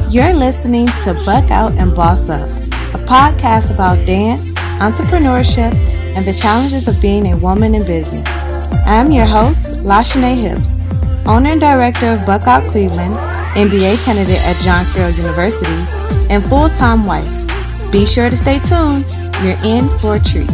You're listening to Buck Out and Boss Up, a podcast about dance, entrepreneurship, and the challenges of being a woman in business. I'm your host, Lashanae Hibbs, owner and director of Buck Out Cleveland, MBA candidate at John Carroll University, and full-time wife. Be sure to stay tuned. You're in for a treat.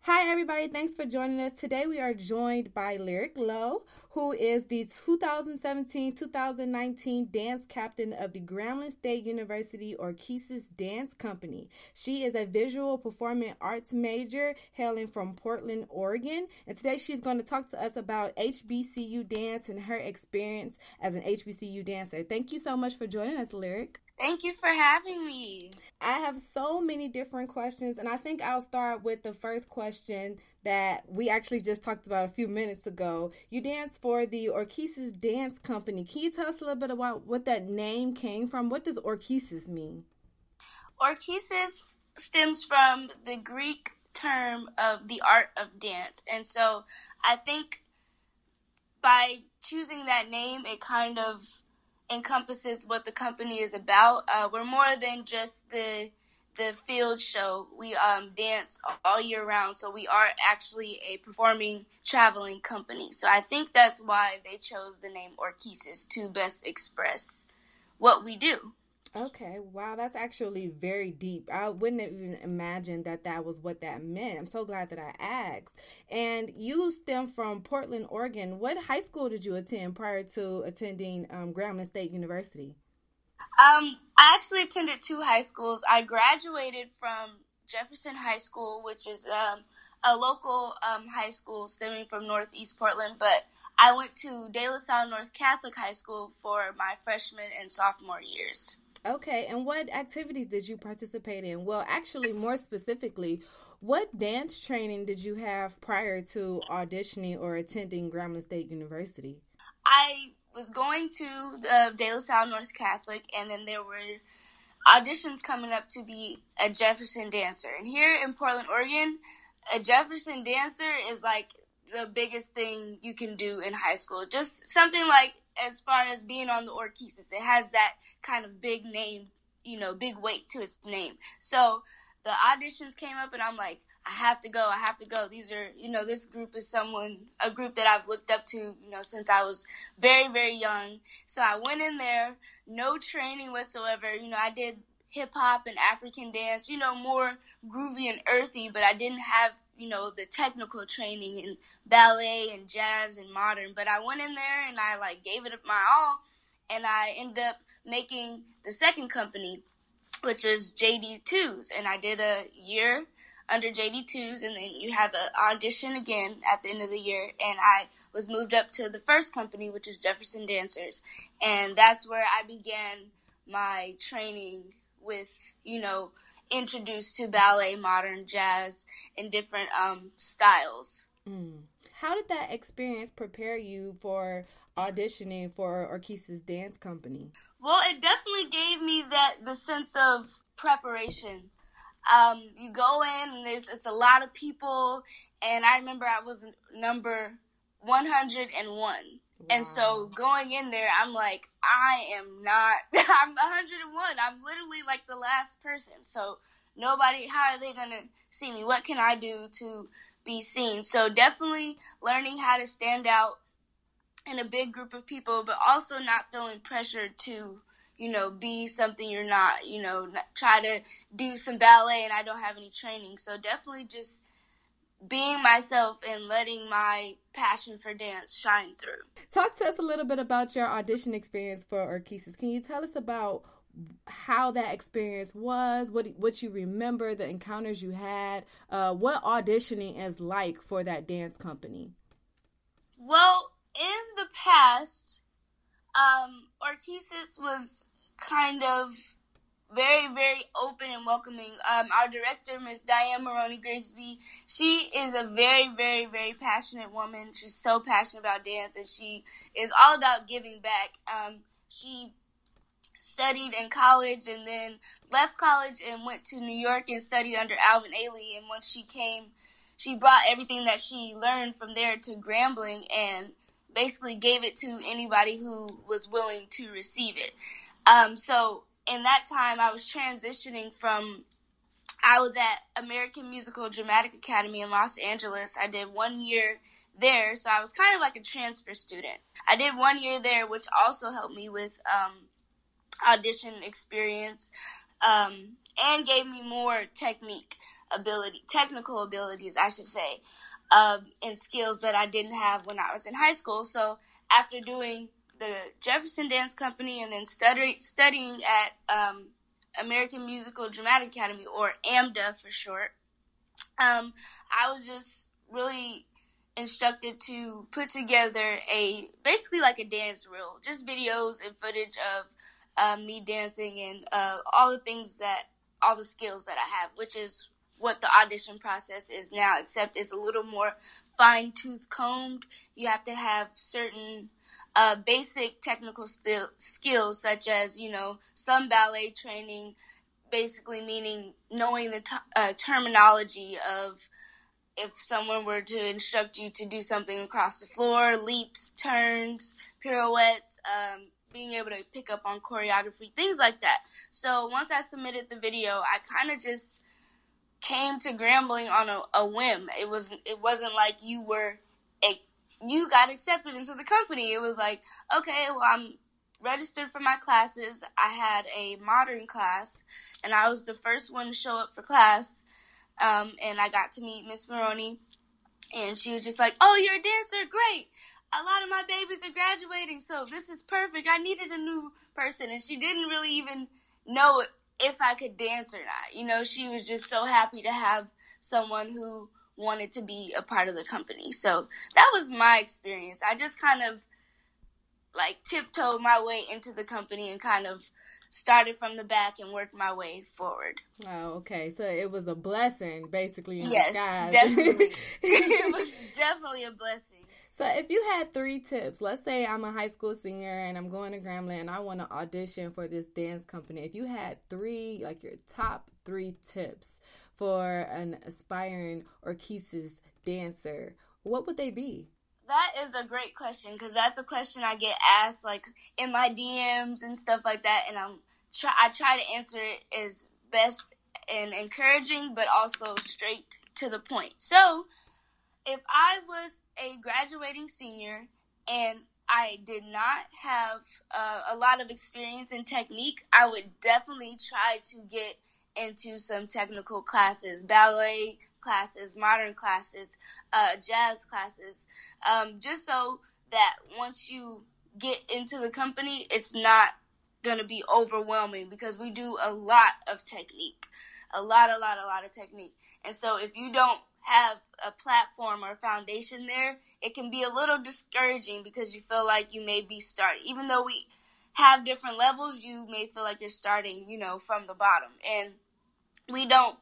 Hi, everybody. Thanks for joining us. Today, we are joined by Lowe, who is the 2017-2019 dance captain of the Grambling State University Orchesis Dance Company. She is a visual performing arts major hailing from Portland, Oregon. And today, she's going to talk to us about HBCU dance and her experience as an HBCU dancer. Thank you so much for joining us, Lyric. Thank you for having me. I have so many different questions, and I think I'll start with the first question that we actually just talked about a few minutes ago. You dance for the Orchesis Dance Company. Can you tell us a little bit about what that name came from? What does Orchesis mean? Orchesis stems from the Greek term of the art of dance. And so I think by choosing that name, it kind of encompasses what the company is about. We're more than just the field show. We dance all year round, so we are actually a performing, traveling company. So I think that's why they chose the name Orchesis, to best express what we do. Okay, wow, that's actually very deep. I wouldn't have even imagined that was what that meant. I'm so glad that I asked. And you stem from Portland, Oregon. What high school did you attend prior to attending Grambling State University? I actually attended two high schools. I graduated from Jefferson High School, which is a local high school stemming from Northeast Portland, but I went to De La Salle North Catholic High School for my freshman and sophomore years. Okay, and what activities did you participate in? Well, actually, more specifically, what dance training did you have prior to auditioning or attending Grambling State University? I was going to the De La Salle North Catholic, and then there were auditions coming up to be a Jefferson dancer. And here in Portland, Oregon, a Jefferson dancer is like the biggest thing you can do in high school. Just something like as far as being on the Orchesis. It has that kind of big name, big weight to its name. So the auditions came up and I'm like, I have to go. These are, this group is a group that I've looked up to, since I was very, very young. So I went in there, no training whatsoever. I did hip hop and African dance, more groovy and earthy, but I didn't have, the technical training in ballet and jazz and modern. But I went in there and I gave it my all, and I ended up making the second company, which was JD2s. And I did a year under JD2s, and then you have the audition again at the end of the year. And I was moved up to the first company, which is Jefferson Dancers. And that's where I began my training with, introduced to ballet, modern, jazz, and different styles. How did that experience prepare you for auditioning for Orchesis Dance Company? Well, it definitely gave me the sense of preparation. You go in and it's a lot of people, and I remember I was number 101. Wow. And so going in there, I'm like, I'm 101. I'm literally like the last person. So how are they going to see me? What can I do to be seen? So definitely learning how to stand out in a big group of people, but also not feeling pressured to, be something you're not, try to do some ballet and I don't have any training. So definitely just being myself and letting my passion for dance shine through. Talk to us a little bit about your audition experience for Orchesis. Can you tell us about how that experience was, what you remember, the encounters you had, what auditioning is like for that dance company? Well, in the past, Orchesis was kind of very, very open and welcoming. Our director, Miss Diane Maroney Grigsby, she is a very, very, very passionate woman. She's so passionate about dance, and she is all about giving back. She studied in college and then left college and went to New York and studied under Alvin Ailey. And once she came, she brought everything that she learned from there to Grambling and basically gave it to anybody who was willing to receive it. So in that time, I was transitioning from, I was at American Musical Dramatic Academy in Los Angeles. I did 1 year there, so I was kind of like a transfer student. I did 1 year there, which also helped me with audition experience, and gave me more technical abilities, I should say, and skills that I didn't have when I was in high school. So after doing the Jefferson Dance Company and then studying at American Musical Dramatic Academy, or AMDA for short, I was just really instructed to put together basically like a dance reel, just videos and footage of me dancing and all the skills that I have, which is what the audition process is now, except it's a little more fine-tooth combed. You have to have certain basic technical skills, such as, some ballet training, basically meaning knowing the terminology of, if someone were to instruct you to do something across the floor, leaps, turns, pirouettes, being able to pick up on choreography, things like that. So once I submitted the video, I kind of just came to Grambling on a whim. It wasn't like you got accepted into the company. It was like, okay, well, I'm registered for my classes. I had a modern class, and I was the first one to show up for class. And I got to meet Miss Maroney, and she was just like, oh, you're a dancer? Great. A lot of my babies are graduating, so this is perfect. I needed a new person. And she didn't really even know if I could dance or not. She was just so happy to have someone who wanted to be a part of the company. So that was my experience. I just kind of tiptoed my way into the company and kind of started from the back and worked my way forward. Wow, okay. So it was a blessing, basically, in disguise. Yes, definitely. It was definitely a blessing. So if you had 3 tips, let's say I'm a high school senior and I'm going to Grambling and I want to audition for this dance company. If you had 3, your top 3 tips for an aspiring Orchesis dancer, what would they be? That is a great question, because that's a question I get asked in my DMs and stuff like that, and I try to answer it as best and encouraging, but also straight to the point. So if I was a graduating senior and I did not have a lot of experience in technique, I would definitely try to get into some technical classes, ballet classes, modern classes, jazz classes, just so that once you get into the company, it's not going to be overwhelming, because we do a lot of technique, a lot of technique. And so if you don't have a platform or foundation there, it can be a little discouraging, because you feel like you may be starting. Even though we have different levels, you may feel like you're starting, from the bottom. And we don't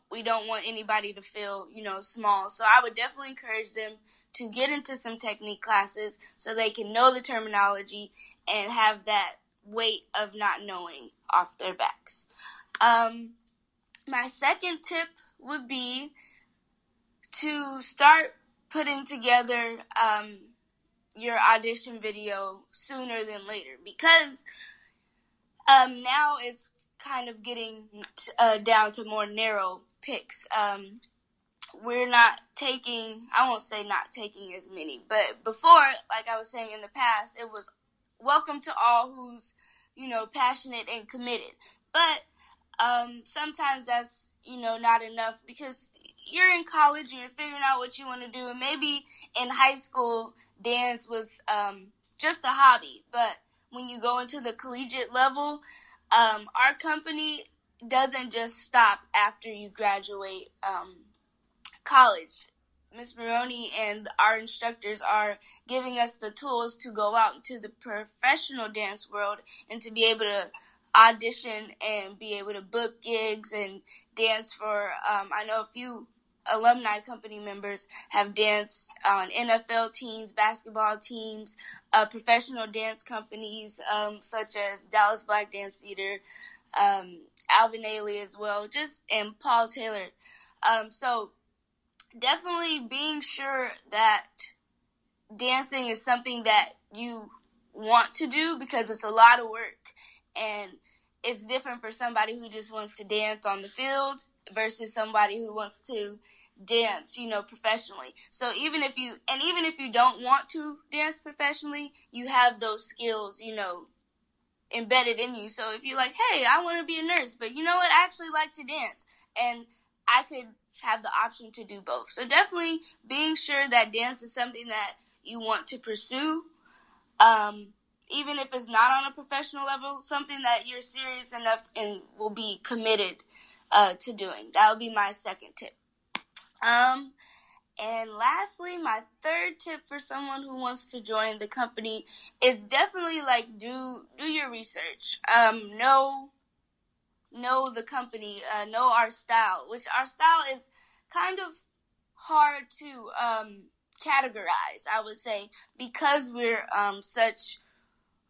want anybody to feel, small. So I would definitely encourage them to get into some technique classes so they can know the terminology and have that weight of not knowing off their backs. My second tip would be to start putting together your audition video sooner than later, because now it's kind of getting down to more narrow picks. We're not taking, I won't say not taking as many, but before, like I was saying in the past, it was welcome to all who's, passionate and committed. But sometimes that's, not enough, because you're in college and you're figuring out what you want to do. And maybe in high school, dance was just a hobby. But when you go into the collegiate level, our company doesn't just stop after you graduate college. Miss Maroney and our instructors are giving us the tools to go out into the professional dance world and to be able to audition and be able to book gigs and dance for, I know a few alumni company members have danced on NFL teams, basketball teams, professional dance companies such as Dallas Black Dance Theater, Alvin Ailey as well, and Paul Taylor. So definitely being sure that dancing is something that you want to do, because it's a lot of work, and it's different for somebody who just wants to dance on the field versus somebody who wants to dance, professionally. So even if you don't want to dance professionally, you have those skills, embedded in you. So if you're like, hey, I want to be a nurse, but you know what, I actually like to dance, and I could have the option to do both. So definitely being sure that dance is something that you want to pursue, even if it's not on a professional level, something that you're serious enough and will be committed to doing. That would be my second tip. And lastly, my third tip for someone who wants to join the company is definitely do your research. Know the company, know our style, which our style is kind of hard to categorize, I would say, because we're such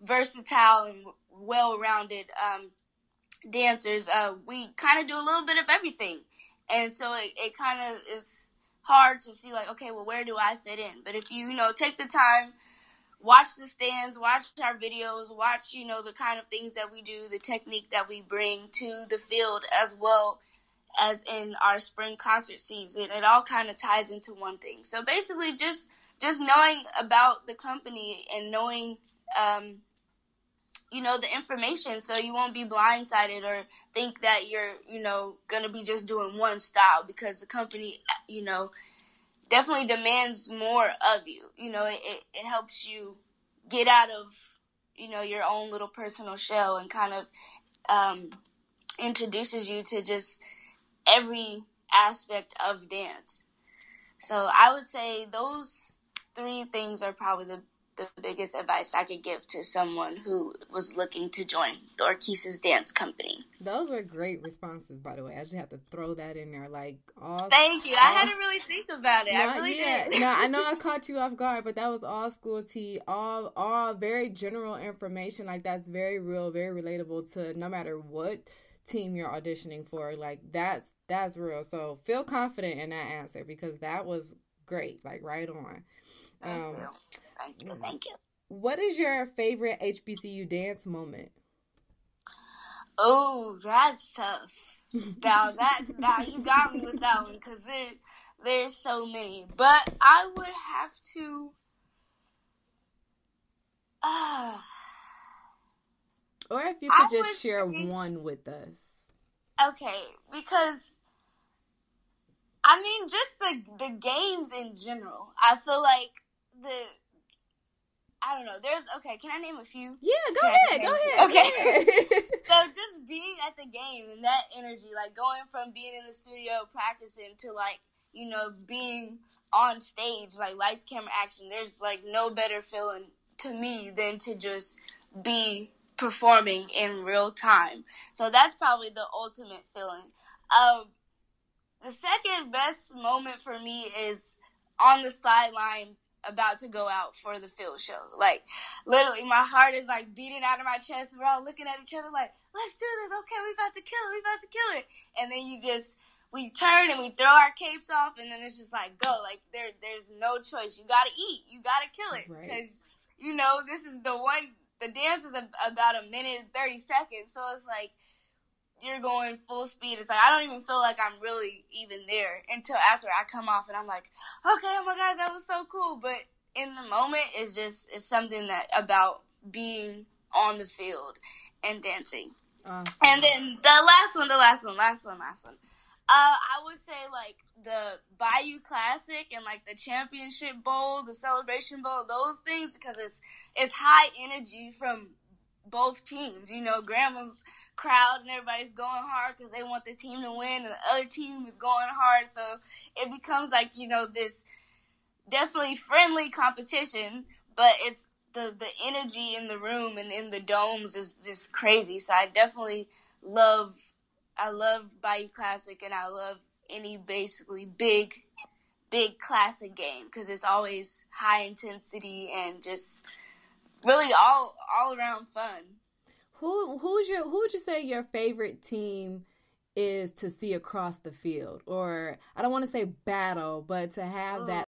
versatile and well-rounded dancers. We kind of do a little bit of everything, and so it kind of is hard to see, okay, well, where do I fit in? But if you, take the time, watch the stands, watch our videos, watch, the kind of things that we do, the technique that we bring to the field, as well as in our spring concert season, it all kind of ties into one thing. So basically just knowing about the company and knowing, the information, so you won't be blindsided or think that you're, going to be just doing one style, because the company, definitely demands more of you. It helps you get out of, your own little personal shell, and kind of introduces you to just every aspect of dance. So I would say those three things are probably the biggest advice I could give to someone who was looking to join the Orchesis dance company. Those were great responses, by the way. I just have to throw that in there. Thank you. I had to really think about it. I really did. No, I know I caught you off guard, but that was all school tea, all very general information. That's very real, very relatable to no matter what team you're auditioning for. That's real. So feel confident in that answer, because that was great. Right on. Thank you. What is your favorite HBCU dance moment? Oh, that's tough. Now you got me with that one, because there's so many. But I would have to. Or if you could just share one with us. Okay, because just the games in general. I feel like I don't know. Can I name a few? Yeah, go ahead. Okay. So just being at the game and that energy, going from being in the studio practicing to being on stage, lights, camera, action. There's no better feeling to me than to just be performing in real time. So that's probably the ultimate feeling. The second best moment for me is on the sideline, about to go out for the field show. Literally, my heart is beating out of my chest. We're all looking at each other let's do this. Okay, we about to kill it. And then we turn and we throw our capes off, and then it's just go. There's no choice. You gotta eat. You gotta kill it. Because, this is the dance is about a minute and 30 seconds. So it's you're going full speed. It's I don't even feel like I'm really even there until after I come off, and I'm okay, oh my God, that was so cool. But in the moment, it's something that about being on the field and dancing. Awesome. And then the last one. I would say the Bayou Classic and the Championship Bowl, the Celebration Bowl, those things, because it's high energy from both teams. Grambling's crowd and everybody's going hard because they want the team to win, and the other team is going hard, so it becomes this definitely friendly competition, but it's the energy in the room and in the domes is just crazy. So I definitely love Bayou Classic, and I love any basically big classic game, because it's always high intensity and just really all around fun. Who would you say your favorite team is to see across the field? Or I don't want to say battle, but to have that